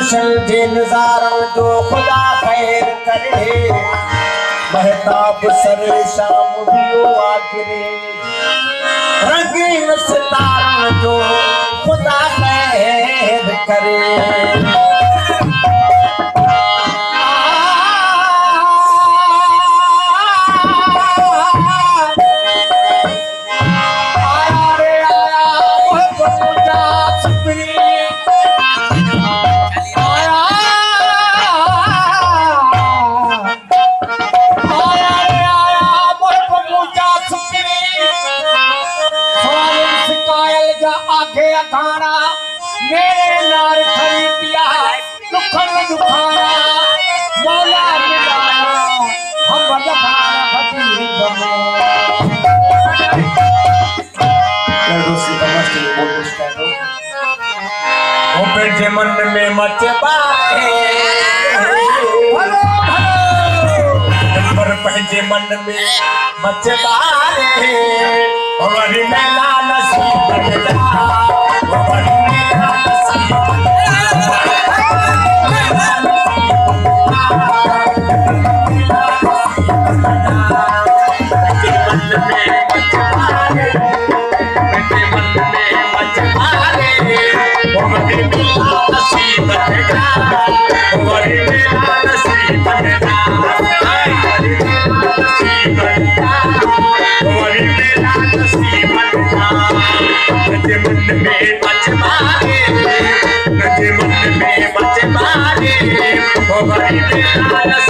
गुलशन जे नज़ारों जो खुदा खैर करे, महताब सर शाम भी आखिरे, रंगीन सितारों जो खुदा खैर करे। मेरे नार खरीदिया दुखन दुखाना मौला मिलाया हम बदखाना खती गमे। ओ पेजे मन में मचबाए पर पेजे मन में मचबाए और मेला नसीब बजा Nasi